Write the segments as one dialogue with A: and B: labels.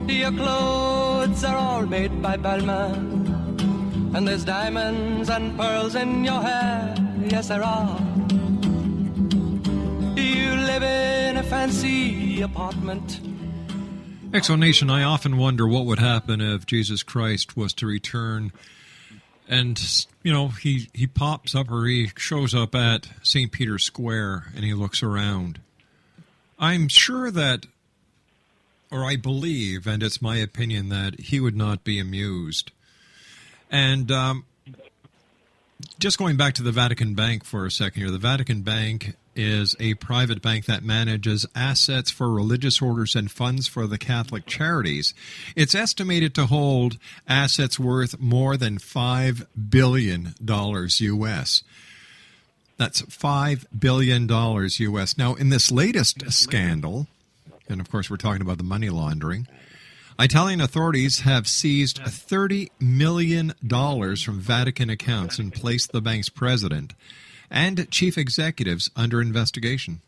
A: Your clothes are all made by Balmain, and there's diamonds and pearls in your hair, yes there are. You live in a fancy apartment.
B: Exonation, I often wonder what would happen if Jesus Christ was to return and, you know, he pops up or he shows up at St. Peter's Square and he looks around. I'm sure that, or I believe, and it's my opinion, that he would not be amused. And just going back to the Vatican Bank for a second here, the Vatican Bank is a private bank that manages assets for religious orders and funds for the Catholic charities. It's estimated to hold assets worth more than $5 billion U.S. That's $5 billion U.S. Now, in this latest scandal, and of course we're talking about the money laundering, Italian authorities have seized $30 million from Vatican accounts and placed the bank's president and chief executives under investigation.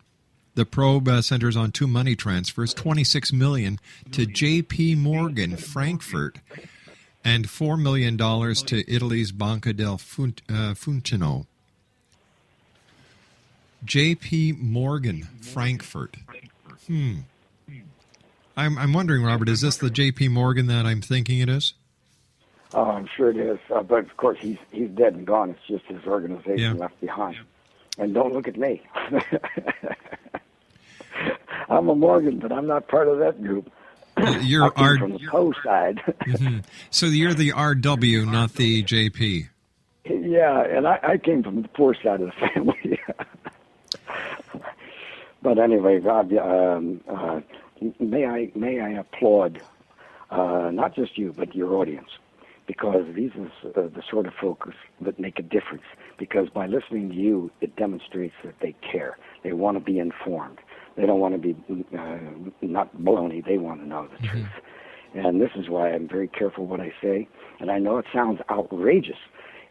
B: The probe centers on two money transfers, $26 million to J.P. Morgan, Frankfurt, and $4 million to Italy's Banca del Fucino. J.P. Morgan, Frankfurt. I'm wondering, Robert, is this the J.P. Morgan that I'm thinking it is?
C: Oh, I'm sure it is. But, of course, he's dead and gone. It's just his organization left behind. And don't look at me. I'm a Morgan, but I'm not part of that group.
B: You're
C: from the Poe side.
B: Mm-hmm. So you're the RW, not the JP.
C: Yeah, and I came from the poor side of the family. But anyway, Rob, may I applaud not just you, but your audience, because these are the sort of folks that make a difference. Because by listening to you, it demonstrates that they care. They want to be informed. They don't want to be not baloney. They want to know the truth. And this is why I'm very careful what I say. And I know it sounds outrageous.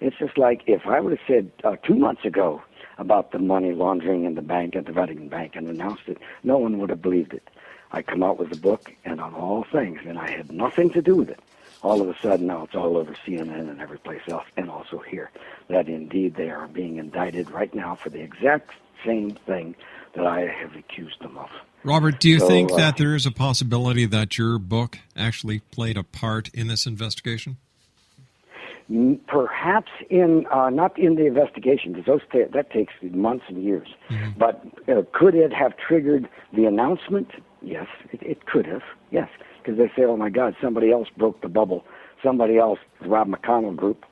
C: It's just like if I would have said 2 months ago about the money laundering in the bank at the Vatican Bank and announced it, no one would have believed it. I come out with a book and on all things, and I had nothing to do with it. All of a sudden, now it's all over CNN and every place else, and also here, that indeed they are being indicted right now for the exact same thing that I have accused them of.
B: Robert, do you think that there is a possibility that your book actually played a part in this investigation?
C: Perhaps not in the investigation, because that takes months and years. But could it have triggered the announcement? Yes, it could have, yes. Because they say, oh, my God, somebody else broke the bubble. Somebody else, the Rob McConnell group,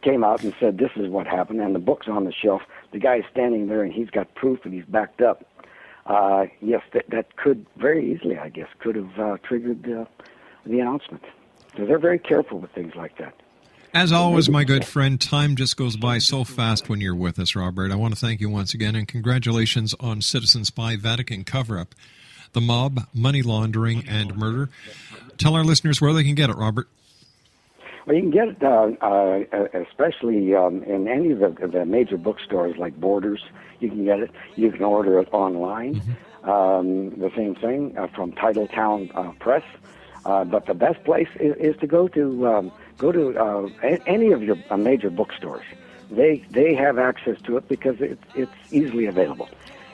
C: came out and said this is what happened, and the book's on the shelf. The guy's standing there, and he's got proof, and he's backed up. Yes, that could very easily, I guess, could have triggered the announcement. So they're very careful with things like that.
B: As always, my good friend, time just goes by so fast when you're with us, Robert. I want to thank you once again, and congratulations on Citizen Spy, Vatican Cover-Up, The Mob, Money-Laundering and Murder. Tell our listeners where they can get it, Robert.
C: Well, you can get it especially in any of the major bookstores like Borders. You can get it. You can order it online. The same thing from Titletown Press. But the best place is to go to any of your major bookstores. They have access to it because it's easily available,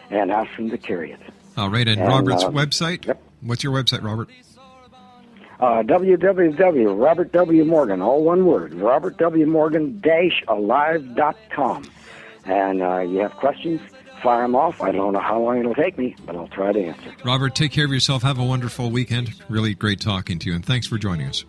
C: and ask them to carry it.
B: All right, and Robert's website?
C: Yep.
B: What's your website, Robert?
C: Robert W. Morgan, all one word, robertwmorgan-alive.com. And you have questions, fire them off. I don't know how long it'll take me, but I'll try to answer.
B: Robert, take care of yourself. Have a wonderful weekend. Really great talking to you, and thanks for joining us.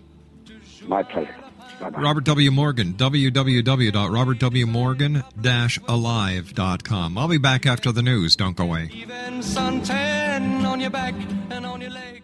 C: My pleasure. Bye-bye.
B: Robert W. Morgan, www.robertwmorgan-alive.com. I'll be back after the news. Don't go away.
A: Even suntan on your back and on your leg.